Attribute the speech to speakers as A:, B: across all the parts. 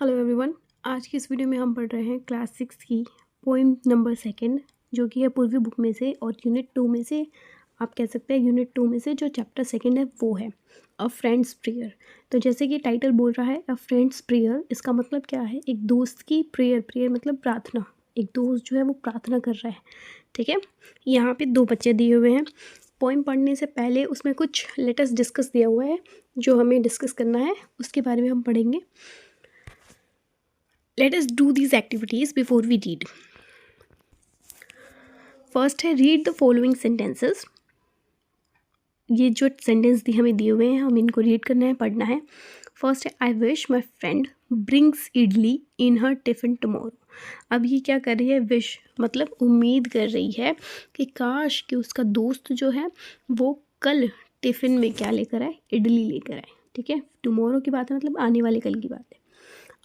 A: Hello everyone. आज की इस वीडियो में हम पढ़ रहे हैं क्लास 6 की पोइम नंबर 2 जो कि है पूर्वी बुक में से, और यूनिट 2 में से आप कह सकते हैं यूनिट 2 में से जो चैप्टर 2 है वो है अ फ्रेंड्स प्रेयर। तो जैसे कि टाइटल बोल रहा है अ फ्रेंड्स प्रेयर, इसका मतलब क्या है? एक दोस्त की प्रेयर। प्रेयर मतलब प्रार्थना। एक दोस्त जो है वो प्रार्थना कर रहा है, ठीक है। यहाँ पे 2 बच्चे दिए हुए हैं। पोइम पढ़ने से पहले उसमें कुछ लेटेस्ट डिस्कस दिया हुआ है जो हमें डिस्कस करना है, उसके बारे में हम पढ़ेंगे। Let us do these activities before we read. First है रीड द फॉलोइंग सेंटेंसेस। ये जो सेंटेंस हमें दिए हुए हैं हम इनको रीड करना है, पढ़ना है। फर्स्ट है I wish my friend brings idli in her tiffin tomorrow. अब ये क्या कर रही है? विश मतलब उम्मीद कर रही है कि काश कि उसका दोस्त जो है वो कल टिफ़िन में क्या लेकर आए? इडली लेकर आए, ठीक है। टमोरो की बात है, मतलब आने वाले कल की बात है।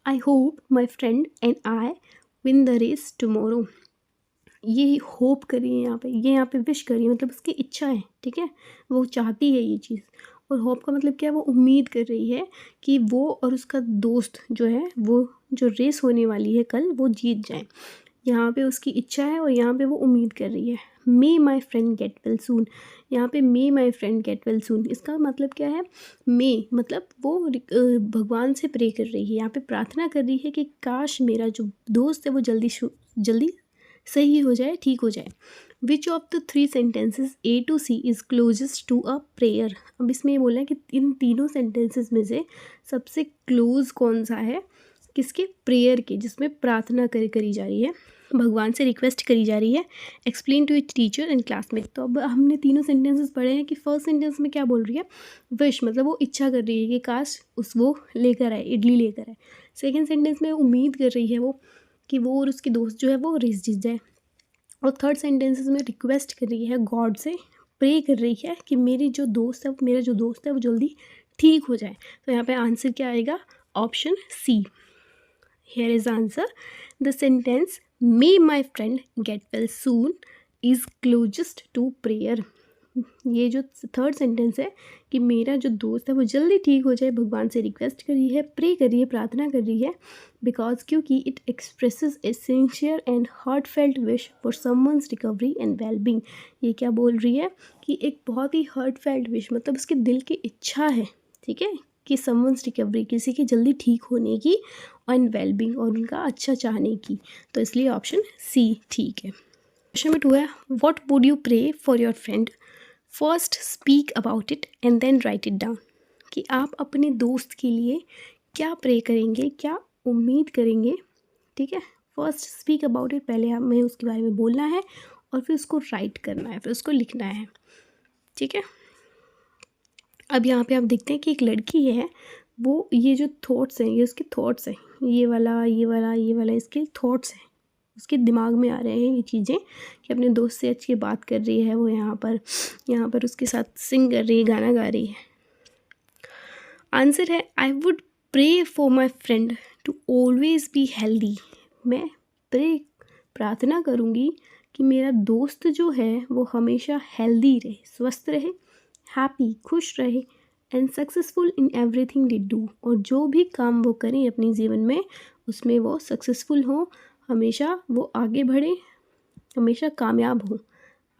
A: I hope my friend and I win the race tomorrow. ये होप करिए यहाँ पे, ये यहाँ पे विश करिए मतलब उसकी इच्छा है, ठीक है। वो चाहती है ये चीज़। और होप का मतलब क्या है? वो उम्मीद कर रही है कि वो और उसका दोस्त जो है वो जो रेस होने वाली है कल वो जीत जाए। यहाँ पे उसकी इच्छा है और यहाँ पे वो उम्मीद कर रही है। May my friend get well soon. यहाँ पे may my friend get well soon, इसका मतलब क्या है? मे मतलब वो भगवान से प्रे कर रही है, यहाँ पे प्रार्थना कर रही है कि काश मेरा जो दोस्त है वो जल्दी सही हो जाए, ठीक हो जाए। Which of the 3 sentences A to C is closest to a prayer. अब इसमें ये बोला है कि इन तीनों सेंटेंसेस में से सबसे क्लोज कौन सा है? किसके? प्रेयर के, जिसमें प्रार्थना करी जा रही है, भगवान से रिक्वेस्ट करी जा रही है। Explain to it teacher and classmate. तो अब हमने तीनों सेंटेंसेस पढ़े हैं कि फर्स्ट सेंटेंस में क्या बोल रही है? विश मतलब वो इच्छा कर रही है कि काश वो लेकर आए, इडली लेकर आए। सेकेंड सेंटेंस में उम्मीद कर रही है वो कि वो और उसकी दोस्त जो है वो रेस जीत जाए। और थर्ड सेंटेंसेस में रिक्वेस्ट कर रही है, गॉड से प्रे कर रही है कि मेरा जो दोस्त है वो जल्दी ठीक हो जाए। तो यहाँ पे आंसर क्या आएगा? Option C. Here is answer. The sentence may my friend get well soon is closest to prayer. ये जो थर्ड सेंटेंस है कि मेरा जो दोस्त है वो जल्दी ठीक हो जाए, भगवान से रिक्वेस्ट कर रही है, प्रे कर रही है, प्रार्थना कर रही है, बिकॉज क्योंकि it expresses A sincere and heart felt wish for someone's recovery and wellbeing. ये क्या बोल रही है कि एक बहुत ही हार्ट फेल्ट विश मतलब उसके दिल की इच्छा है, ठीक है, कि समवंस रिकवरी, किसी की जल्दी ठीक होने की, एंड वेलबींग और उनका अच्छा चाहने की। तो इसलिए ऑप्शन सी ठीक है। क्वेश्चन नंबर 2 है what would you pray for your friend? First speak about it and then write it down. कि आप अपने दोस्त के लिए क्या प्रे करेंगे, क्या उम्मीद करेंगे, ठीक है। फर्स्ट स्पीक अबाउट इट, पहले हमें उसके बारे में बोलना है और फिर उसको राइट करना है, फिर उसको लिखना है, ठीक है। अब यहाँ पे आप देखते हैं कि एक लड़की है, वो ये जो थॉट्स हैं ये उसके थॉट्स हैं, ये वाला इसके थॉट्स हैं, उसके दिमाग में आ रहे हैं ये चीज़ें कि अपने दोस्त से अच्छी बात कर रही है, वो यहाँ पर उसके साथ सिंग कर रही है, गाना गा रही है। आंसर है I would pray for my friend to always be healthy. मैं प्रार्थना करूँगी कि मेरा दोस्त जो है वो हमेशा हेल्दी रहे, स्वस्थ रहे, हैप्पी खुश रहे, and successful in everything they do. और जो भी काम वो करें अपने जीवन में उसमें वो सक्सेसफुल हो, हमेशा वो आगे बढ़े, हमेशा कामयाब हो।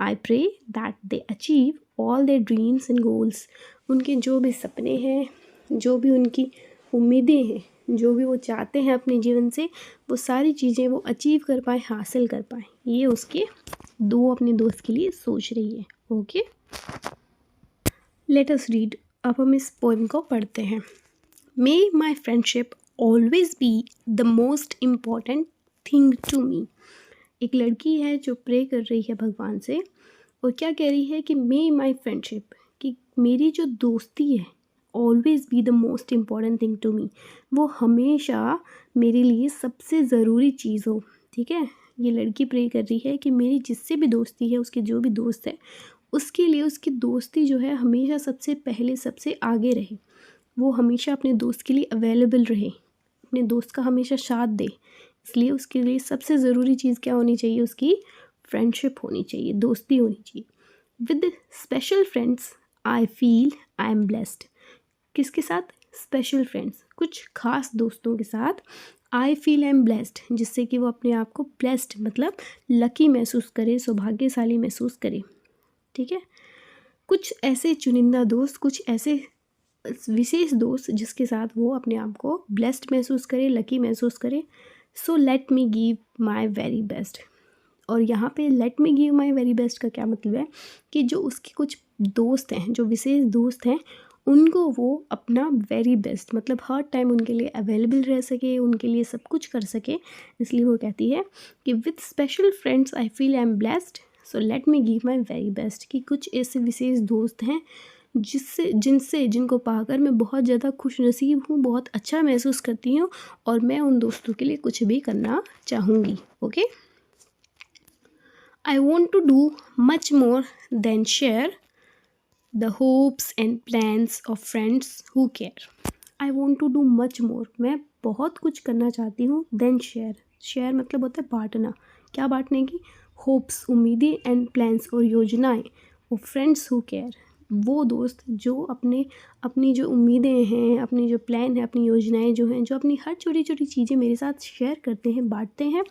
A: I pray that they achieve all their dreams and goals. उनके जो भी सपने हैं, जो भी उनकी उम्मीदें हैं, जो भी वो चाहते हैं अपने जीवन से, वो सारी चीज़ें वो अचीव कर पाए, हासिल कर पाए। ये उसके अपने दोस्त के लिए सोच रही है। Okay, let us read. अब हम इस पोएम को पढ़ते हैं। May my friendship always be the most important thing to me. एक लड़की है जो प्रे कर रही है भगवान से और क्या कह रही है कि मे माई फ्रेंडशिप, कि मेरी जो दोस्ती है, always be the most important thing to me, वो हमेशा मेरे लिए सबसे ज़रूरी चीज़ हो, ठीक है। ये लड़की प्रे कर रही है कि मेरी जिससे भी दोस्ती है, उसके जो भी दोस्त है, उसके लिए उसकी दोस्ती जो है हमेशा सबसे पहले, सबसे आगे रहे। वो हमेशा अपने दोस्त के लिए अवेलेबल रहे, अपने दोस्त का हमेशा साथ दे। इसलिए उसके लिए सबसे ज़रूरी चीज़ क्या होनी चाहिए? उसकी फ्रेंडशिप होनी चाहिए, दोस्ती होनी चाहिए। With special friends I feel I am blessed. किसके साथ? स्पेशल फ्रेंड्स, कुछ खास दोस्तों के साथ आई फील आई एम ब्लेस्ड, जिससे कि वो अपने आप को ब्लेस्ड मतलब लकी महसूस करे, सौभाग्यशाली महसूस करे। ठीक है, कुछ ऐसे चुनिंदा दोस्त, कुछ ऐसे विशेष दोस्त जिसके साथ वो अपने आप को ब्लेस्ड महसूस करे, लकी महसूस करे। सो let me give my very best. और यहाँ पे late me give my very best का क्या मतलब है कि जो उसके कुछ दोस्त हैं, जो विशेष दोस्त हैं, उनको वो अपना वेरी बेस्ट मतलब हर टाइम उनके लिए अवेलेबल रह सके, उनके लिए सब कुछ कर सके। इसलिए वो कहती है कि with special friends I feel I am blessed, so let me give my very best. कि कुछ ऐसे विशेष दोस्त हैं जिनको पाकर मैं बहुत ज़्यादा खुश नसीब हूँ, बहुत अच्छा महसूस करती हूँ, और मैं उन दोस्तों के लिए कुछ भी करना चाहूँगी। Okay, I want to do much more than share the hopes and plans of friends who care. I want to do much more. मैं बहुत कुछ करना चाहती हूँ than share. Share मतलब होता है बांटना। क्या बांटने की? होप्स, उम्मीदें, एंड प्लान्स और योजनाएं, और फ्रेंड्स हु केयर, वो दोस्त जो अपनी जो उम्मीदें हैं, अपनी जो प्लान है, अपनी योजनाएं जो हैं, जो अपनी हर छोटी छोटी चीज़ें मेरे साथ शेयर करते हैं, बांटते हैं,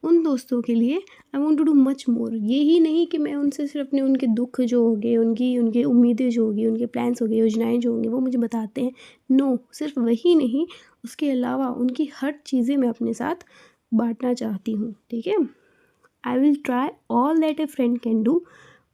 A: उन दोस्तों के लिए I want to do much more. ये ही नहीं कि मैं उनसे सिर्फ अपने उनके दुख जो हो गए, उनकी उम्मीदें जो होगी, उनके प्लान्स हो गए, योजनाएं जो होंगी वो मुझे बताते हैं। नो, सिर्फ वही नहीं, उसके अलावा उनकी हर चीज़ें मैं अपने साथ बांटना चाहती हूँ। ठीक है, आई will try all that a friend can do.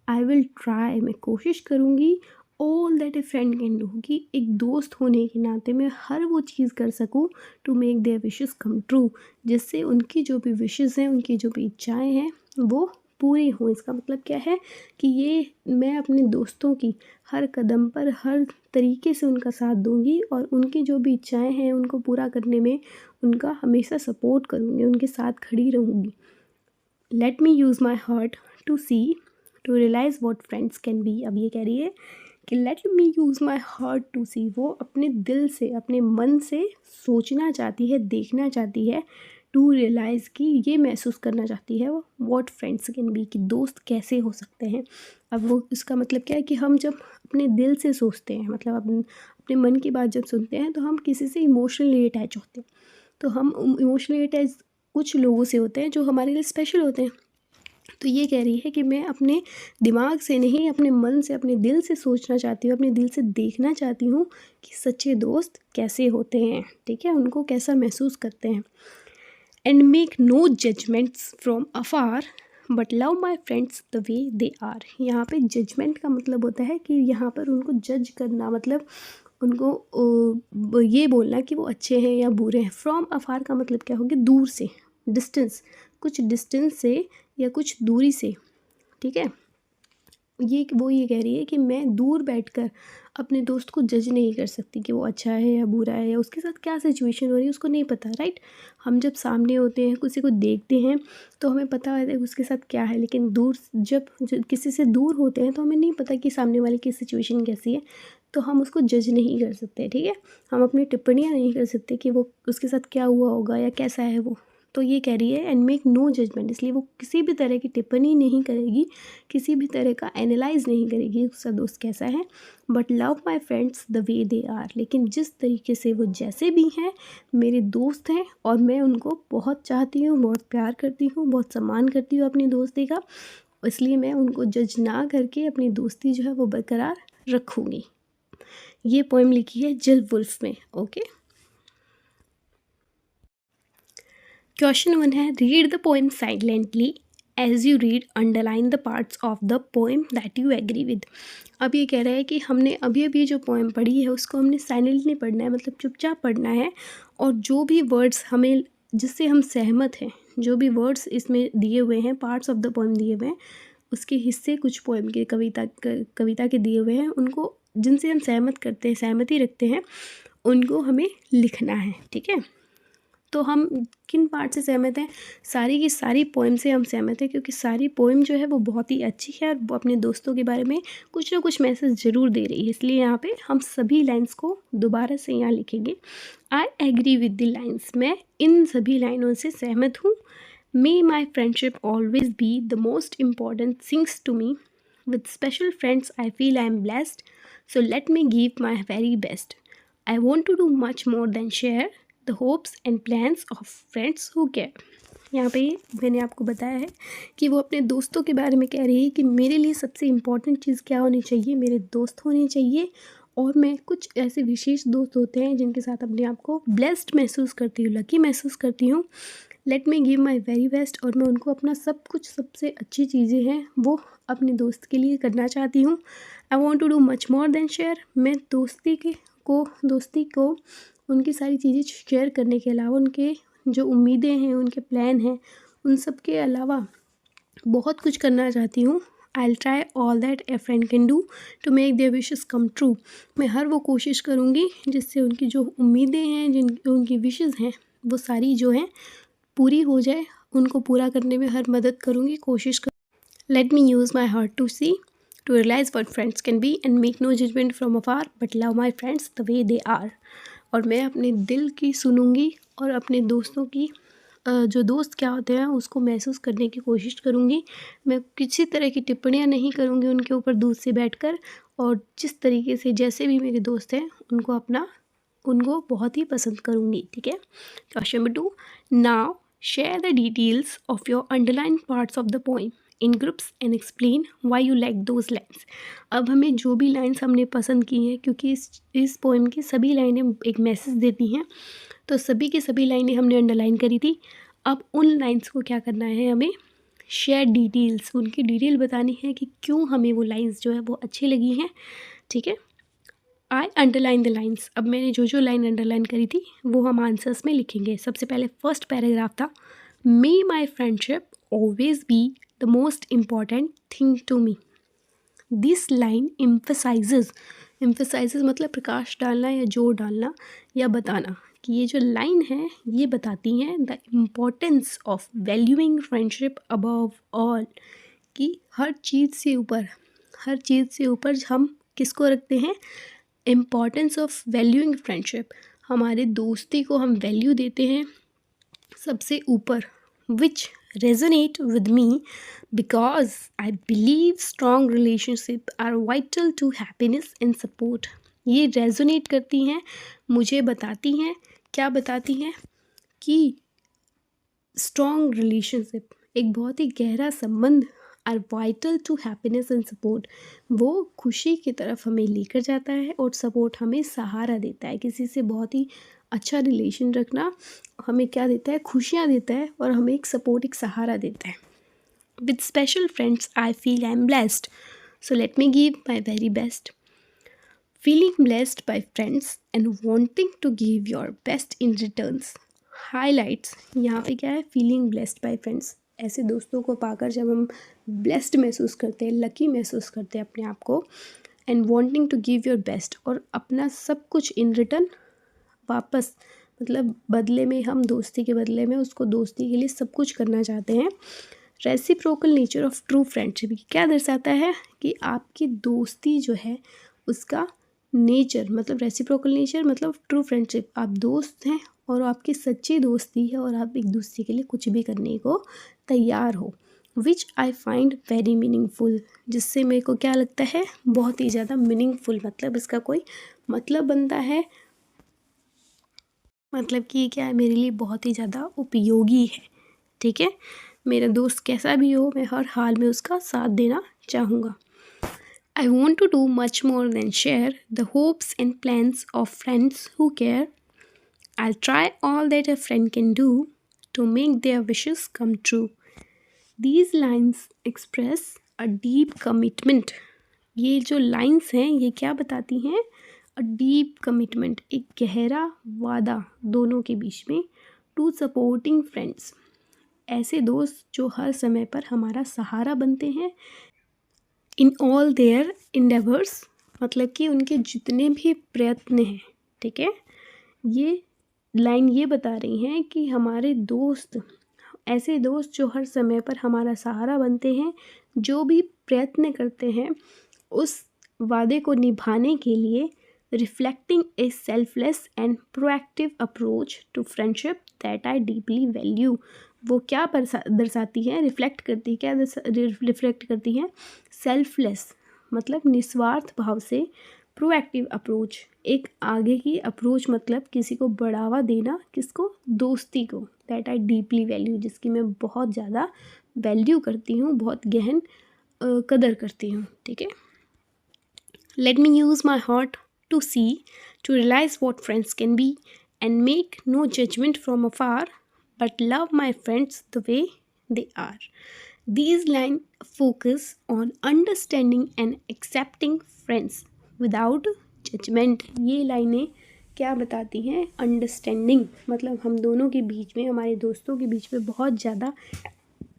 A: I will try, मैं कोशिश करूँगी, all that a friend can do, कि एक दोस्त होने के नाते मैं हर वो चीज़ कर सकूँ to make their wishes come true, जिससे उनकी जो भी विशेस हैं, उनकी जो भी इच्छाएं हैं वो पूरी हों। इसका मतलब क्या है कि ये मैं अपने दोस्तों की हर कदम पर हर तरीके से उनका साथ दूंगी, और उनकी जो भी इच्छाएं हैं उनको पूरा करने में उनका हमेशा सपोर्ट करूँगी, उनके साथ खड़ी रहूँगी। Let me use my heart to see, to realise what friends can be. अब ये कह रही है कि let me use my heart to see, वो अपने दिल से, अपने मन से सोचना चाहती है, देखना चाहती है, टू रियलाइज़ की ये महसूस करना चाहती है वो वॉट फ्रेंड्स कैन बी, कि दोस्त कैसे हो सकते हैं। अब वो इसका मतलब क्या है कि हम जब अपने दिल से सोचते हैं, मतलब अपने मन की बात जब सुनते हैं, तो हम किसी से इमोशनली अटैच होते हैं। तो हम इमोशनली अटैच कुछ लोगों से होते हैं जो हमारे लिए स्पेशल होते हैं। तो ये कह रही है कि मैं अपने दिमाग से नहीं, अपने मन से, अपने दिल से सोचना चाहती हूँ, अपने दिल से देखना चाहती हूँ कि सच्चे दोस्त कैसे होते हैं। ठीक है, उनको कैसा महसूस करते हैं। And make no judgments from afar but love my friends the way they are. यहाँ पे जजमेंट का मतलब होता है कि यहाँ पर उनको जज करना, मतलब उनको ये बोलना कि वो अच्छे हैं या बुरे हैं। फ्रॉम अफार का मतलब क्या होगा? दूर से, डिस्टेंस, कुछ डिस्टेंस से या कुछ दूरी से। ठीक है, ये कह रही है कि मैं दूर बैठकर अपने दोस्त को जज नहीं कर सकती कि वो अच्छा है या बुरा है, या उसके साथ क्या सिचुएशन हो रही है उसको नहीं पता, राइट। हम जब सामने होते हैं, किसी को देखते हैं, तो हमें पता होता है कि उसके साथ क्या है, लेकिन जब किसी से दूर होते हैं तो हमें नहीं पता कि सामने वाले की सिचुएशन कैसी है, तो हम उसको जज नहीं कर सकते। ठीक है, हम अपनी टिप्पणियाँ नहीं कर सकते कि वो उसके साथ क्या हुआ होगा या कैसा है वो। तो ये कह रही है एंड मेक नो जजमेंट, इसलिए वो किसी भी तरह की टिप्पणी नहीं करेगी, किसी भी तरह का एनालाइज नहीं करेगी उसका दोस्त कैसा है। But love my friends the way they are, लेकिन जिस तरीके से वो जैसे भी हैं मेरे दोस्त हैं, और मैं उनको बहुत चाहती हूँ, बहुत प्यार करती हूँ, बहुत सम्मान करती हूँ अपनी दोस्ती का, इसलिए मैं उनको जज ना करके अपनी दोस्ती जो है वो बरकरार रखूँगी। ये पोएम लिखी है जिल वुल्फ में। ओके, क्वेश्चन 1 है read the poem silently, as you read underline the parts of the poem that you agree with. अब ये कह रहा है कि हमने अभी जो पोएम पढ़ी है उसको हमने साइलेंटली पढ़ना है, मतलब चुपचाप पढ़ना है, और जो भी वर्ड्स हमें जिससे हम सहमत हैं, जो भी वर्ड्स इसमें दिए हुए हैं, पार्ट्स ऑफ द पोएम दिए हुए हैं, उसके हिस्से कुछ पोएम के कविता के दिए हुए हैं, उनको जिनसे हम सहमति रखते हैं, उनको हमें लिखना है। ठीक है, तो हम किन पार्ट से सहमत हैं? सारी की सारी पोएम से हम सहमत हैं, क्योंकि सारी पोएम जो है वो बहुत ही अच्छी है, और वो अपने दोस्तों के बारे में कुछ ना कुछ मैसेज ज़रूर दे रही है। इसलिए यहाँ पे हम सभी लाइन्स को दोबारा से यहाँ लिखेंगे। I agree with the lines, मैं इन सभी लाइनों से सहमत हूँ। May my friendship always be the most important things to me, with special friends I feel I am blessed, so let me give my very best. I want to do much more than share the hopes and plans of friends who care. यहाँ पे मैंने आपको बताया है कि वो अपने दोस्तों के बारे में कह रही है कि मेरे लिए सबसे इम्पॉर्टेंट चीज़ क्या होनी चाहिए, मेरे दोस्त होने चाहिए। और मैं कुछ ऐसे विशेष दोस्त होते हैं जिनके साथ अपने आप को ब्लेस्ड महसूस करती हूँ, लकी महसूस करती हूँ। Late me give my very best, और मैं उनको अपना सब कुछ, सबसे अच्छी चीज़ें हैं वो अपने दोस्त के लिए करना चाहती हूँ। I want to do much more than share. मैं दोस्ती को उनकी सारी चीज़ें शेयर करने के अलावा, उनके जो उम्मीदें हैं, उनके प्लान हैं, उन सब के अलावा बहुत कुछ करना चाहती हूँ। I try all that a friend can do to make their wishes come true. मैं हर वो कोशिश करूँगी जिससे उनकी जो उम्मीदें हैं, उनकी विशेस हैं, वो सारी जो हैं पूरी हो जाए। उनको पूरा करने में हर मदद करूँगी, कोशिश कर। Let me use my heart to see, to realize what friends can be and make no judgment from afar but love my friends the way they are. और मैं अपने दिल की सुनूँगी और अपने दोस्तों की जो दोस्त क्या होते हैं उसको महसूस करने की कोशिश करूँगी। मैं किसी तरह की टिप्पणियाँ नहीं करूँगी उनके ऊपर दूर से बैठकर, और जिस तरीके से जैसे भी मेरे दोस्त हैं उनको बहुत ही पसंद करूँगी। ठीक है। Question number 2, now share the details of your underline parts of the poem in groups and explain why you like those lines. अब हमें जो भी लाइन्स हमने पसंद की हैं, क्योंकि इस पोएम की सभी लाइनें एक मैसेज देती हैं, तो सभी की सभी लाइनें हमने अंडरलाइन करी थी। अब उन लाइन्स को क्या करना है, हमें शेयर डिटेल्स, उनकी डिटेल बतानी है कि क्यों हमें वो लाइन्स जो है वो अच्छी लगी हैं। ठीक है। आई अंडरलाइन द लाइन्स। अब मैंने जो लाइन अंडरलाइन करी थी वो हम आंसर्स में लिखेंगे। सबसे पहले फर्स्ट पैराग्राफ था, may my friendship always be the most important thing to me. This line emphasises मतलब प्रकाश डालना या जोर डालना या बताना कि ये जो लाइन है ये बताती हैं the importance of valuing friendship above all, कि हर चीज़ से ऊपर हम किसको रखते हैं, इम्पोर्टेंस ऑफ वैल्यूइंग फ्रेंडशिप, हमारे दोस्ती को हम वैल्यू देते हैं सबसे ऊपर। Which resonate with me because I believe strong relationship are vital to happiness and support. ये रेजोनेट करती हैं, मुझे बताती हैं, क्या बताती हैं कि स्ट्रॉन्ग रिलेशनशिप, एक बहुत ही गहरा संबंध, are vital to happiness and support, वो खुशी की तरफ हमें लेकर जाता है और सपोर्ट हमें सहारा देता है। किसी से बहुत ही अच्छा रिलेशन रखना हमें क्या देता है, खुशियाँ देता है, और हमें एक सपोर्ट, एक सहारा देता है। With special friends I feel I am blessed, so let me give my very best. Feeling blessed by friends and wanting to give your best in returns highlights। यहाँ पे क्या है, feeling blessed by friends, ऐसे दोस्तों को पाकर जब हम blessed महसूस करते हैं, lucky महसूस करते हैं अपने आप को, and wanting to give your best, और अपना सब कुछ in return वापस, मतलब बदले में, हम दोस्ती के बदले में उसको दोस्ती के लिए सब कुछ करना चाहते हैं। Reciprocal nature of true friendship क्या दर्शाता है कि आपकी दोस्ती जो है उसका नेचर, मतलब रेसिप्रोकल नेचर मतलब ट्रू फ्रेंडशिप, आप दोस्त हैं और आपकी सच्ची दोस्ती है और आप एक दूसरे के लिए कुछ भी करने को तैयार हो। विच आई फाइंड वेरी मीनिंगफुल, जिससे मेरे को क्या लगता है, बहुत ही ज़्यादा मीनिंगफुल, मतलब इसका कोई मतलब बनता है, मतलब कि क्या है, मेरे लिए बहुत ही ज़्यादा उपयोगी है। ठीक है। मेरा दोस्त कैसा भी हो, मैं हर हाल में उसका साथ देना चाहूँगा। I want to do much more than share the hopes and plans of friends who care. I'll try all that a friend can do to make their wishes come true. These lines express a deep commitment. ये जो lines हैं ये क्या बताती हैं, a deep commitment, एक गहरा वादा दोनों के बीच में, to supporting friends, ऐसे दोस्त जो हर समय पर हमारा सहारा बनते हैं, इन ऑल देयर इंडेवर्स, मतलब कि उनके जितने भी प्रयत्न हैं। ठीक है। ये लाइन ये बता रही हैं कि हमारे दोस्त, ऐसे दोस्त जो हर समय पर हमारा सहारा बनते हैं, जो भी प्रयत्न करते हैं उस वादे को निभाने के लिए, reflecting a selfless and proactive approach to friendship that I deeply value. वो क्या दर्शाती है, रिफ्लेक्ट करती है, क्या रिफ्लेक्ट करती है, सेल्फलेस मतलब निस्वार्थ भाव से, प्रोएक्टिव अप्रोच, एक आगे की अप्रोच, मतलब किसी को बढ़ावा देना, किसको, दोस्ती को, दैट आई डीपली वैल्यू, जिसकी मैं बहुत ज़्यादा वैल्यू करती हूँ, बहुत गहन कदर करती हूँ, ठीक है। Let me use my heart to see, to realize what friends can be and make no judgment from afar, but love my friends the way they are. These lines focus on understanding and accepting friends without judgment. ये लाइनें क्या बताती हैं, understanding, मतलब हम दोनों के बीच में, हमारे दोस्तों के बीच में बहुत ज़्यादा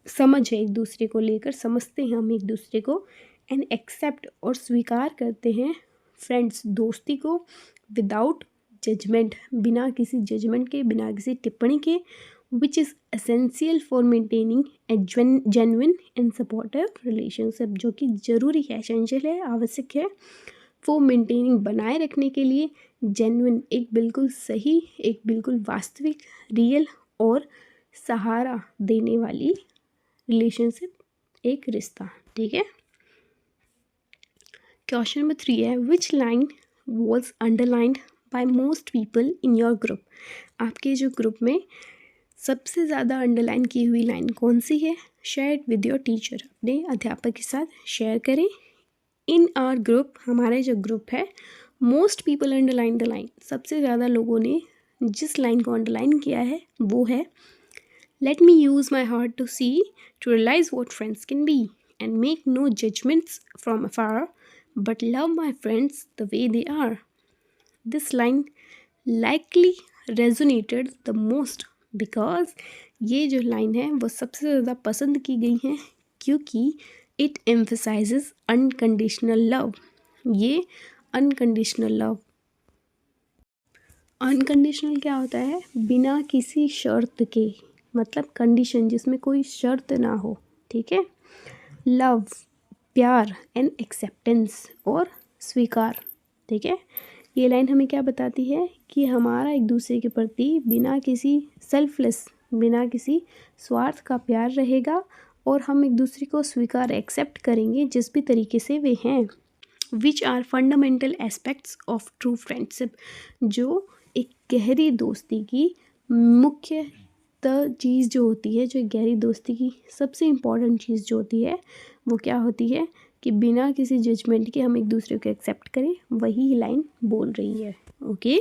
A: समझ है, एक दूसरे को लेकर समझते हैं हम एक दूसरे को, एंड एक्सेप्ट और स्वीकार करते हैं फ्रेंड्स, दोस्ती को, विदाउट जजमेंट, बिना किसी जजमेंट के, बिना किसी टिप्पणी के, which is essential for maintaining a genuine and supportive relationship, जो कि ज़रूरी है, essential है, आवश्यक है, for maintaining, बनाए रखने के लिए, genuine, एक बिल्कुल सही, एक बिल्कुल वास्तविक, रियल और सहारा देने वाली रिलेशनशिप, एक रिश्ता, ठीक है। क्वेश्चन नंबर 3 है, which line was underlined by most people in your group, आपके जो ग्रुप में सबसे ज़्यादा अंडरलाइन की हुई लाइन कौन सी है, शेयर विद योर टीचर, अपने अध्यापक के साथ शेयर करें। इन आवर ग्रुप, हमारा जो ग्रुप है, most people underline the line, सबसे ज़्यादा लोगों ने जिस लाइन को अंडरलाइन किया है वो है, let me use my heart to see, to realize what friends can be and make no judgments from afar, but love my friends the way they are. This line likely resonated the most because ये जो line है वो सबसे ज़्यादा पसंद की गई है क्योंकि इट एम्फसाइजेस अनकंडीशनल लव. ये अनकंडीशनल लव, अनकंडीशनल क्या होता है, बिना किसी शर्त के, मतलब कंडीशन जिसमें कोई शर्त ना हो, ठीक है. लव, प्यार, एंड एक्सेप्टेंस, और स्वीकार, ठीक है. ये लाइन हमें क्या बताती है कि हमारा एक दूसरे के प्रति बिना किसी सेल्फलेस, बिना किसी स्वार्थ का प्यार रहेगा और हम एक दूसरे को स्वीकार, एक्सेप्ट करेंगे जिस भी तरीके से वे हैं. Which are fundamental aspects of true friendship, जो एक गहरी दोस्ती की मुख्य चीज़ जो होती है, जो गहरी दोस्ती की सबसे इम्पॉर्टेंट चीज़ जो होती है वो क्या होती है कि बिना किसी जजमेंट के हम एक दूसरे को एक्सेप्ट करें, वही लाइन बोल रही है. Okay,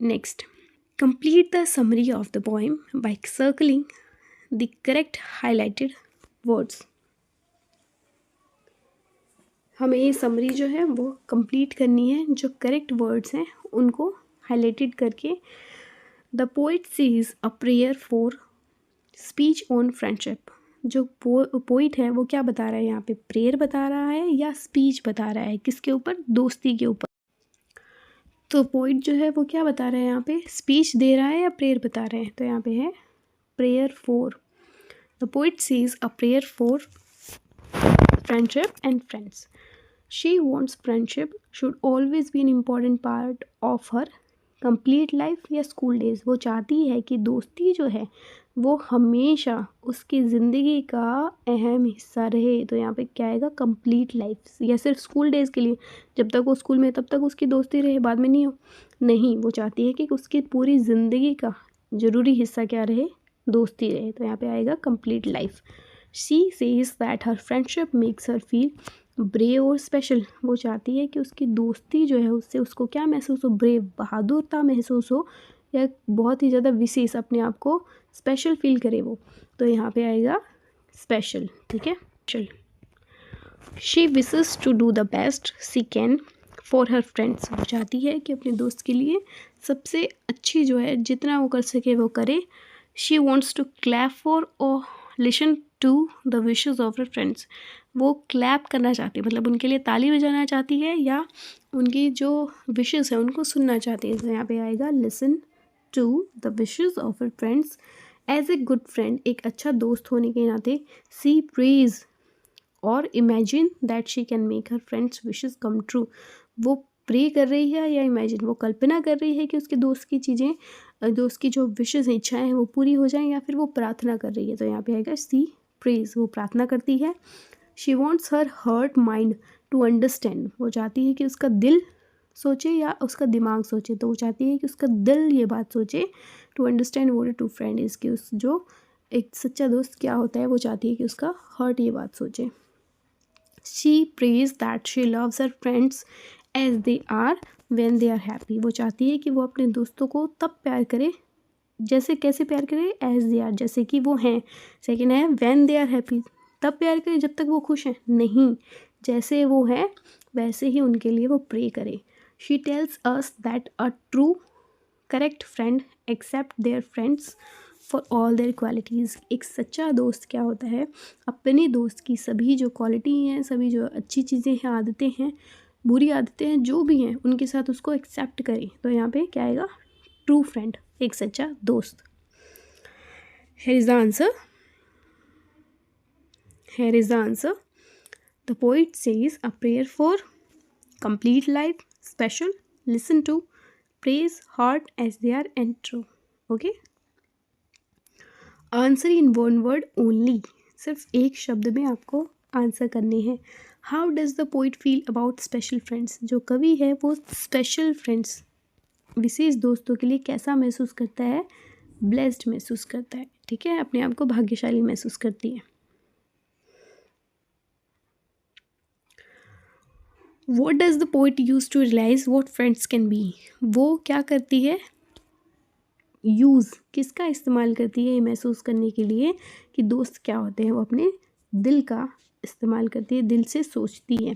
A: next, complete the summary of the poem by circling the correct highlighted words. हमें ये समरी जो है वो कंप्लीट करनी है, जो करेक्ट वर्ड्स हैं उनको हाईलाइटेड करके. The poet sees a prayer for speech on friendship. जो पोइट है वो क्या बता रहा है यहाँ पे, प्रेयर बता रहा है या स्पीच बता रहा है, किसके ऊपर, दोस्ती के ऊपर. तो पोइट जो है वो क्या बता रहा है यहाँ पे, स्पीच दे रहा है या प्रेयर बता रहे हैं, तो यहाँ पे है prayer for. The poet sees a prayer for friendship and friends. She wants friendship should always be an important part of her complete life या स्कूल डेज. वो चाहती है कि दोस्ती जो है वो हमेशा उसकी ज़िंदगी का अहम हिस्सा रहे. तो यहाँ पे क्या आएगा, कंप्लीट लाइफ, या सिर्फ स्कूल डेज़ के लिए, जब तक वो स्कूल में तब तक उसकी दोस्ती रहे, बाद में नहीं हो, नहीं, वो चाहती है कि उसकी पूरी ज़िंदगी का ज़रूरी हिस्सा क्या रहे, दोस्ती रहे. तो यहाँ पे आएगा complete life. She says that her friendship makes her feel brave और स्पेशल. वो चाहती है कि उसकी दोस्ती जो है उससे उसको क्या महसूस हो, ब्रेव, बहादुरता महसूस हो, या बहुत ही ज़्यादा विशेष, अपने आप को स्पेशल फील करे वो. तो यहाँ पे आएगा स्पेशल, ठीक है. चल, she wishes to do the best she can for her friends. वो चाहती है कि अपने दोस्त के लिए सबसे अच्छी जो है, जितना वो कर सके वो करे. She wants to clap for और listen to the wishes of her friends. वो क्लैप करना चाहती है, मतलब उनके लिए ताली बजाना चाहती है, या उनकी जो विशेस है उनको सुनना चाहती है. तो यहाँ पे आएगा listen to the wishes of her friends. As a good friend, एक अच्छा दोस्त होने के नाते, सी प्रेज और imagine that she can make her friends wishes come true. वो प्रे कर रही है या इमेजिन, वो कल्पना कर रही है कि उसके दोस्त की चीज़ें, दोस्त की जो विशेस हैं, इच्छाएं हैं, वो पूरी हो जाएं, या फिर वो प्रार्थना कर रही है. तो यहाँ पे आएगा सी प्रेज, वो प्रार्थना करती है. She wants her heart mind to understand, वो चाहती है कि उसका दिल सोचे या उसका दिमाग सोचे, तो वो चाहती है कि उसका दिल ये बात सोचे। To understand what a true friend is, कि उस जो एक सच्चा दोस्त क्या होता है, वो चाहती है कि उसका हार्ट ये बात सोचे। She prays that she loves her friends as they are when they are happy, वो चाहती है कि वो अपने दोस्तों को तब प्यार करे, जैसे कैसे प्यार करे, एज दे आर, जैसे कि वो हैं। सेकेंड है व्हेन दे आर हैप्पी, तब प्यार करे जब तक वो खुश हैं, नहीं, जैसे वो हैं वैसे ही उनके लिए वो प्रे करे। She tells us that a true correct friend accept their friends for all their qualities, एक सच्चा दोस्त क्या होता है, अपने दोस्त की सभी जो क्वालिटी हैं, सभी जो अच्छी चीज़ें हैं, आदतें हैं, बुरी आदतें हैं, जो भी हैं, उनके साथ उसको एक्सेप्ट करे। तो यहाँ पे क्या आएगा, ट्रू फ्रेंड, एक सच्चा दोस्त। Here is the answer. Here is the answer. The poet says a prayer for complete life, special, listen to, praise, heart as they are and true. Okay. Answer in one word only. सिर्फ एक शब्द में आपको answer करने हैं। How does the poet feel about special friends? जो कवि है वो स्पेशल फ्रेंड्स, विशेष दोस्तों के लिए कैसा महसूस करता है, ब्लेस्ड महसूस करता है, ठीक है, अपने आप को भाग्यशाली महसूस करती है। What does the poet use to realize what friends can be? वो क्या करती है, यूज़ किसका इस्तेमाल करती है ये महसूस करने के लिए कि दोस्त क्या होते हैं, वो अपने दिल का इस्तेमाल करती है, दिल से सोचती है।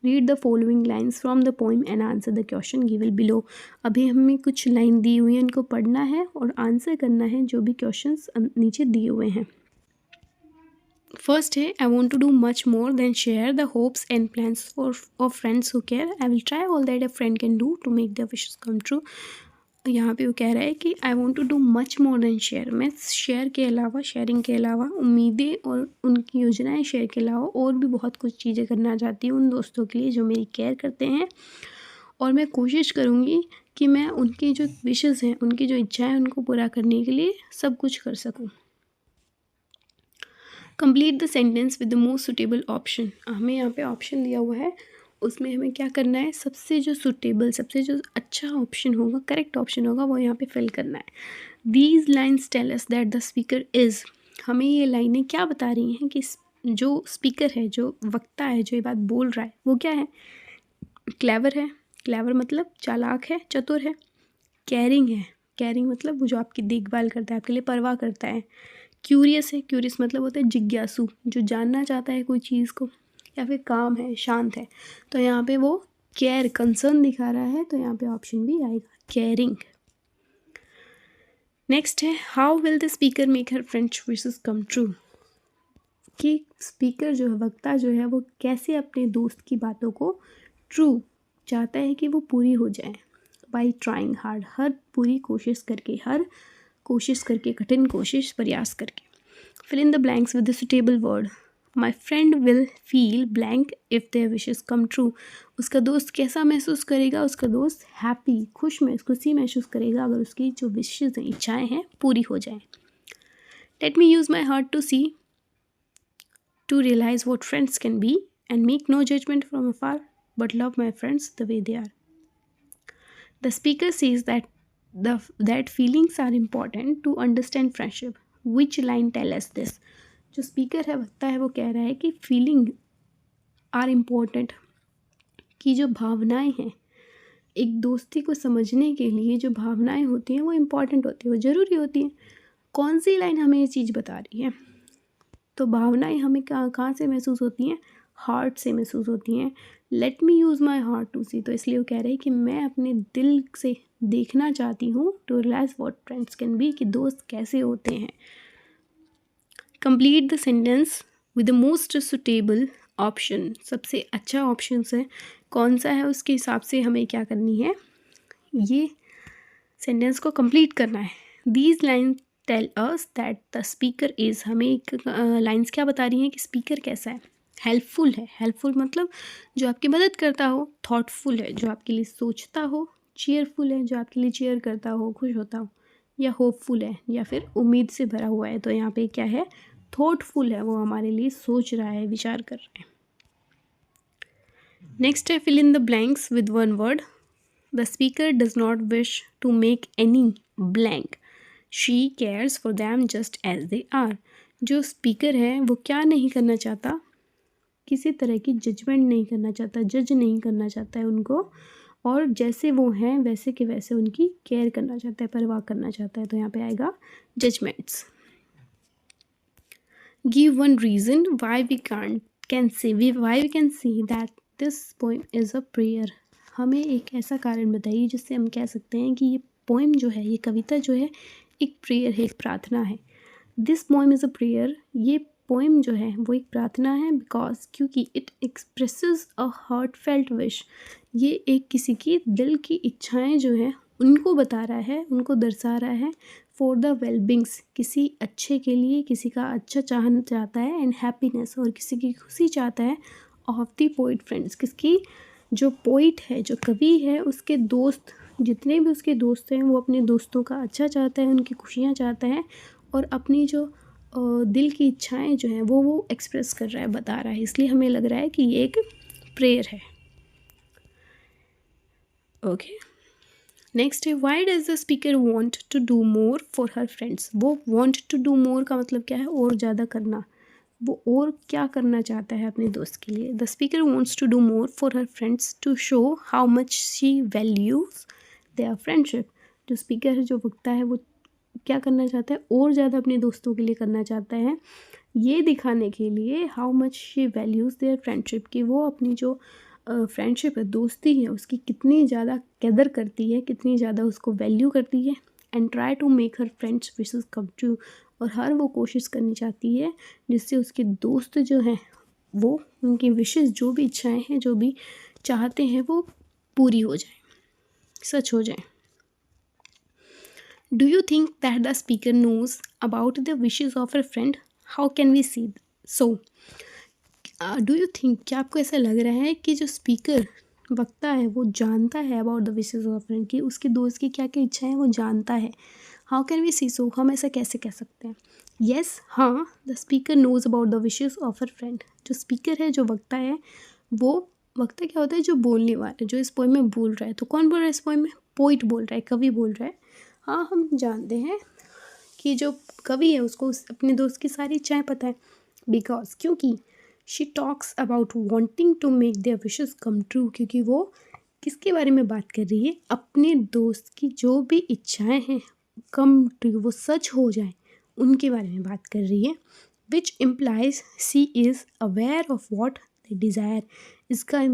A: Read the following lines from the poem and answer the question given below. अभी हमें कुछ लाइन दी हुई है, इनको पढ़ना है और आंसर करना है जो भी क्वेश्चंस नीचे दिए हुए हैं। फर्स्ट है, I want to do much more than share the hopes and plans for of friends who care, I will try all that a friend can do to make the wishes come true. यहाँ पे वो कह रहा है कि I want to do much more than share, मैं share के अलावा, शेयरिंग के अलावा, उम्मीदें और उनकी योजनाएं शेयर के अलावा और भी बहुत कुछ चीज़ें करना चाहती हूँ उन दोस्तों के लिए जो मेरी केयर करते हैं, और मैं कोशिश करूँगी कि मैं उनकी जो विशेज़ हैं, उनकी जो इच्छाएं, उनको पूरा करने के लिए सब कुछ कर सकूँ। Complete the sentence with the most suitable option, हमें यहाँ पे ऑप्शन दिया हुआ है, उसमें हमें क्या करना है, सबसे जो सुटेबल, सबसे जो अच्छा ऑप्शन होगा, करेक्ट ऑप्शन होगा, वो यहाँ पे फिल करना है। These lines tell us that the speaker is, हमें ये लाइनें क्या बता रही हैं कि जो स्पीकर है, जो वक्ता है, जो ये बात बोल रहा है, वो क्या है, क्लेवर है, क्लेवर मतलब चालाक है, चतुर है। केयरिंग है, केयरिंग मतलब वो जो आपकी देखभाल करता है, आपके लिए परवाह करता है। क्यूरियस है, क्यूरियस मतलब होता है जिज्ञासु, जो जानना चाहता है कोई चीज़ को, या फिर काम है, शांत है। तो यहाँ पे वो केयर, कंसर्न दिखा रहा है, तो यहाँ पे ऑप्शन भी आएगा, केयरिंग। नेक्स्ट है, how will the speaker make her friends wishes come true, कि स्पीकर जो है, वक्ता जो है, वो कैसे अपने दोस्त की बातों को ट्रू चाहता है कि वो पूरी हो जाए। बाई ट्राइंग हार्ड, हर पूरी कोशिश करके, हर कोशिश करके, कठिन कोशिश, प्रयास करके। Fill in the blanks with the suitable word. My friend will feel blank if their wishes come true, उसका दोस्त कैसा महसूस करेगा, उसका दोस्त हैप्पी, खुशी महसूस करेगा अगर उसकी जो विशेस हैं, इच्छाएँ हैं, पूरी हो जाएँ। Let me use my heart to see, to realize what friends can be and make no judgment from afar but love my friends the way they are. The speaker says that feelings are important to understand friendship. Which line tell us this? जो speaker है, वक्ता है, वो कह रहा है कि feeling are important, कि जो भावनाएं हैं, एक दोस्ती को समझने के लिए जो भावनाएं होती हैं वो इम्पोर्टेंट होती हैं, वो ज़रूरी होती हैं। कौन सी लाइन हमें ये चीज़ बता रही है? तो भावनाएं हमें कहाँ से महसूस होती हैं, हार्ट से महसूस होती हैं। Let me use my heart to see, तो इसलिए वो कह रहे हैं कि मैं अपने दिल से देखना चाहती हूँ, to realize what friends can be, कि दोस्त कैसे होते हैं। Complete the sentence with the most suitable option, सबसे अच्छा ऑप्शन है कौन सा है, उसके हिसाब से हमें क्या करनी है, ये सेंटेंस को कंप्लीट करना है। These line tell us that the speaker is, हमें एक लाइन्स क्या बता रही हैं कि स्पीकर कैसा है, हेल्पफुल है, हेल्पफुल मतलब जो आपकी मदद करता हो, थॉटफुल है, जो आपके लिए सोचता हो, चीयरफुल है, जो आपके लिए चीयर करता हो, खुश होता हो, या होपफुल है, या फिर उम्मीद से भरा हुआ है। तो यहाँ पे क्या है, थॉटफुल है, वो हमारे लिए सोच रहा है, विचार कर रहा है। नेक्स्ट है fill in the blanks with one word. The speaker does not wish to make any blank. She cares for them just as they are. जो स्पीकर है वो क्या नहीं करना चाहता, किसी तरह की जजमेंट नहीं करना चाहता, जज नहीं करना चाहता है उनको, और जैसे वो हैं वैसे के वैसे उनकी केयर करना चाहता है, परवाह करना चाहता है. तो यहाँ पे आएगा judgements. Give one reason why we can see that this poem is a prayer. हमें एक ऐसा कारण बताइए जिससे हम कह सकते हैं कि ये पोएम जो है, ये कविता जो है, एक प्रेयर है, एक प्रार्थना है. This poem is a prayer. ये पोएम जो है वो एक प्रार्थना है बिकॉज क्योंकि it expresses a heart felt wish. ये एक किसी की दिल की इच्छाएं जो है उनको बता रहा है, उनको दर्शा रहा है. फॉर द वेलबिंग्स, किसी अच्छे के लिए, किसी का अच्छा चाहना चाहता है. एंड हैप्पीनेस, और किसी की खुशी चाहता है. ऑफ द पोइट फ्रेंड्स, किसकी, जो पोइट है, जो कवि है, उसके दोस्त, जितने भी उसके दोस्त हैं वो अपने दोस्तों का अच्छा चाहता है, उनकी खुशियाँ चाहता है, और अपनी जो दिल की इच्छाएं जो हैं वो एक्सप्रेस कर रहा है, बता रहा है. इसलिए हमें लग रहा है कि ये एक प्रेयर है. ओके. नेक्स्ट है why does the speaker want to do more for her friends. वो वॉन्ट टू डू मोर का मतलब क्या है, और ज़्यादा करना. वो और क्या करना चाहता है अपने दोस्त के लिए. The speaker wants to do more for her friends to show how much she values their friendship. जो स्पीकर है, जो वक्ता है, वो क्या करना चाहता है, और ज़्यादा अपने दोस्तों के लिए करना चाहता है, ये दिखाने के लिए how much she values their friendship, कि वो अपनी जो फ्रेंडशिप है, दोस्ती है, उसकी कितनी ज़्यादा कदर करती है, कितनी ज़्यादा उसको वैल्यू करती है. And try to make her friends wishes come true. और हर वो कोशिश करनी चाहती है जिससे उसके दोस्त जो हैं वो उनकी विशेस, जो भी इच्छाएं हैं, जो भी चाहते हैं, वो पूरी हो जाए, सच हो जाए. Do you think that the speaker knows about the wishes of a friend? How can we see? So, do you think, क्या आपको ऐसा लग रहा है कि जो स्पीकर, वक्ता है, वो जानता है about the wishes of friend, कि उसके दोस्त की क्या क्या इच्छाएं हैं वो जानता है. How can we see so, हम ऐसा कैसे कह सकते हैं. येस, हाँ, the speaker knows about the wishes of a friend. जो स्पीकर है, जो वक्ता है, वो वक्ता क्या होता है, जो बोलने वाला, जो इस पोएम में बोल रहा है. तो कौन बोल रहा है इस पोएम में, पोइट बोल रहा है, कवि बोल रहा है. हाँ, हम जानते हैं कि जो कवि है उसको अपने दोस्त की सारी इच्छाएं पता है. बिकॉज क्योंकि she talks about wanting to make their wishes come true. क्योंकि वो किसके बारे में बात कर रही है, अपने दोस्त की जो भी इच्छाएं हैं कम ट्रू, वो सच हो जाए, उनके बारे में बात कर रही है. Which implies she is aware of what they desire. इसका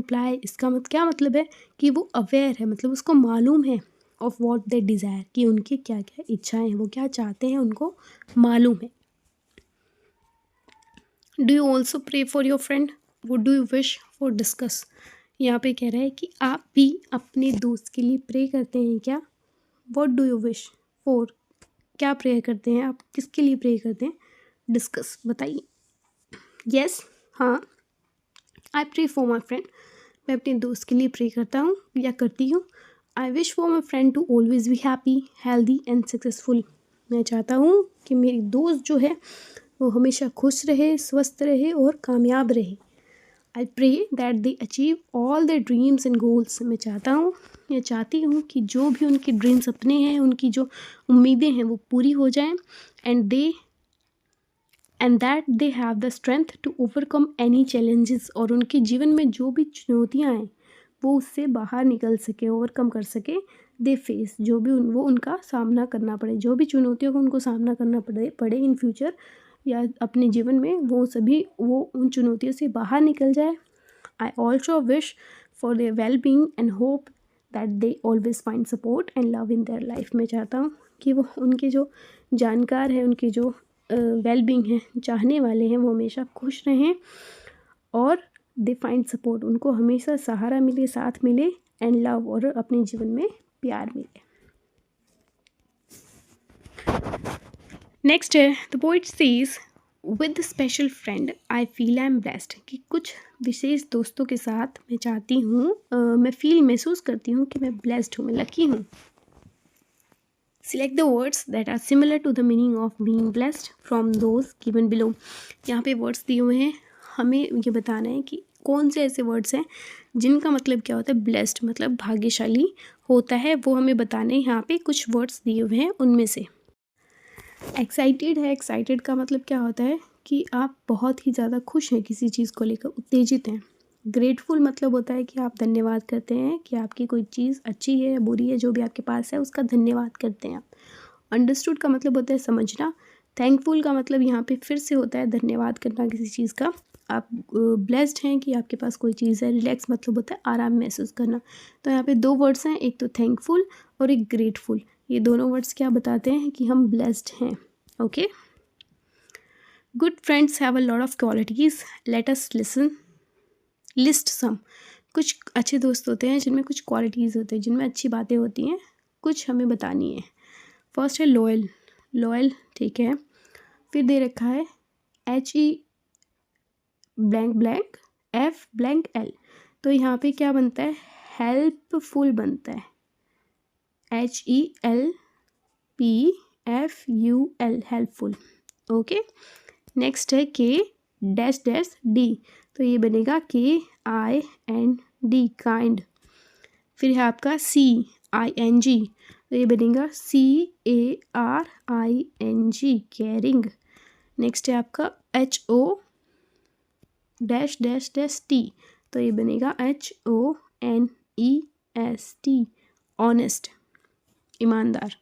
A: क्या मतलब है कि वो अवेयर है, मतलब उसको मालूम है, ऑफ वॉट दे डिज़ायर, कि उनकी क्या क्या इच्छाएं हैं, वो क्या चाहते हैं, उनको मालूम है. Do you also pray for your friend. वो do you wish for discuss. यहाँ पे कह रहा है कि आप भी अपने दोस्त के लिए प्रे करते हैं क्या. What do you wish for, क्या प्रेयर करते हैं आप, किसके लिए प्रे करते हैं. डिस्कस, बताइए. येस, हाँ, I pray for my friend. मैं अपने दोस्त के लिए प्रे करता हूँ या करती हूँ. I wish for my friend to always be happy, healthy and successful. मैं चाहता हूँ कि मेरी दोस्त जो है वो हमेशा खुश रहे, स्वस्थ रहे और कामयाब रहे. I pray that they achieve all their dreams and goals. मैं चाहता हूँ या चाहती हूँ कि जो भी उनके ड्रीम, सपने हैं, उनकी जो उम्मीदें हैं वो पूरी हो जाएं. And that they have the strength to overcome any challenges. और उनके जीवन में जो भी चुनौतियाँ आएँ वो उससे बाहर निकल सके, ओवरकम कर सके. दे फेस, जो भी वो उनका सामना करना पड़े, जो भी चुनौतियों का उनको सामना करना पड़े इन फ्यूचर या अपने जीवन में, वो उन चुनौतियों से बाहर निकल जाए. I also wish for their well being and hope that they always find support and love in their life. मैं चाहता हूँ कि वो उनके जो जानकार हैं, उनके जो वेल बीइंग हैं, चाहने वाले हैं, वो हमेशा खुश रहें और दे फाइंड सपोर्ट, उनको हमेशा सहारा मिले, साथ मिले, एंड लव, और अपने जीवन में प्यार मिले. नेक्स्ट है the poet says with special friend I feel I am blessed. कि कुछ विशेष दोस्तों के साथ मैं चाहती हूँ, मैं महसूस करती हूँ कि मैं ब्लेस्ड हूँ, मैं लकी हूँ. Select the words that are similar to the meaning of being blessed from those given below. यहाँ पे वर्ड्स दिए हुए हैं, हमें ये बताना है कि कौन से ऐसे वर्ड्स हैं जिनका मतलब क्या होता है, ब्लेस्ड मतलब भाग्यशाली होता है, वो हमें बताने यहाँ पे कुछ वर्ड्स दिए हुए हैं उनमें से। एक्साइटेड है, एक्साइटेड का मतलब क्या होता है कि आप बहुत ही ज़्यादा खुश हैं किसी चीज़ को लेकर, उत्तेजित हैं। ग्रेटफुल मतलब होता है कि आप धन्यवाद करते हैं कि आपकी कोई चीज़ अच्छी है या बुरी है, जो भी आपके पास है उसका धन्यवाद करते हैं आप। अंडरस्टूड का मतलब होता है समझना। थैंकफुल का मतलब यहाँ पे फिर से होता है धन्यवाद करना किसी चीज़ का। आप ब्लेस्ड हैं कि आपके पास कोई चीज़ है। रिलैक्स मतलब होता है आराम महसूस करना। तो यहाँ पे दो वर्ड्स हैं, एक तो थैंकफुल और एक ग्रेटफुल। ये दोनों वर्ड्स क्या बताते हैं कि हम ब्लेस्ड हैं। Okay, good friends have a lot of qualities, let us list some. कुछ अच्छे दोस्त होते हैं जिनमें कुछ क्वालिटीज़ होते हैं, जिनमें अच्छी बातें होती हैं, कुछ हमें बतानी है। फर्स्ट है लॉयल, लॉयल ठीक है। फिर दे रखा है HE ब्लैंक ब्लैंक F∠L, तो यहाँ पे क्या बनता है, हेल्पफुल बनता है, HELPFUL हेल्पफुल। ओके, नेक्स्ट है K※D, तो ये बनेगा KIND काइंड। फिर है आपका CING, तो ये बनेगा CARING कैरिंग। नेक्स्ट है आपका HO※T, तो ये बनेगा HONEST ऑनेस्ट ईमानदार।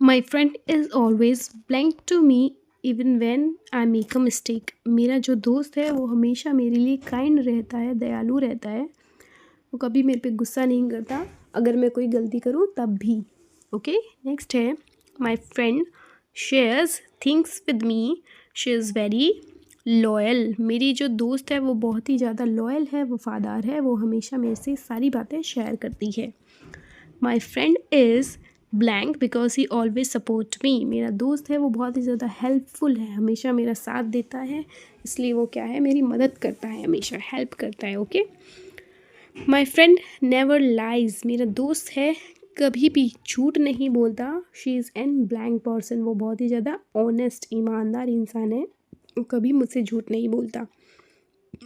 A: My friend is always blank to me even when I make a mistake. मेरा जो दोस्त है वो हमेशा मेरे लिए काइंड रहता है, दयालु रहता है, वो कभी मेरे पे गुस्सा नहीं करता अगर मैं कोई गलती करूँ तब भी। ओके, नेक्स्ट है my friend shares things with me, she is very loyal. मेरी जो दोस्त है वो बहुत ही ज़्यादा लॉयल है, वफादार है, वो हमेशा मेरे से सारी बातें शेयर करती है। माई friend is blank because he always support me. मेरा दोस्त है वो बहुत ही ज़्यादा हेल्पफुल है, हमेशा मेरा साथ देता है, इसलिए वो क्या है, मेरी मदद करता है, हमेशा हेल्प करता है। Okay, my friend never lies. मेरा दोस्त है कभी भी झूठ नहीं बोलता। She is an blank person, वो बहुत ही ज़्यादा ऑनेस्ट ईमानदार इंसान है, वो कभी मुझसे झूठ नहीं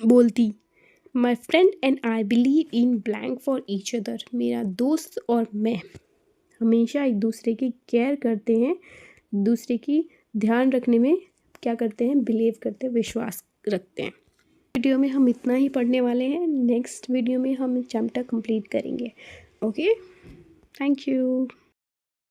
A: बोलती। माई friend and I believe in blank for each other. मेरा दोस्त और मैं हमेशा एक दूसरे की केयर करते हैं, दूसरे की ध्यान रखने में क्या करते हैं, बिलीव करते हैं, विश्वास रखते हैं। वीडियो में हम इतना ही पढ़ने वाले हैं, नेक्स्ट वीडियो में हम चैप्टर कंप्लीट करेंगे। Okay, thank you.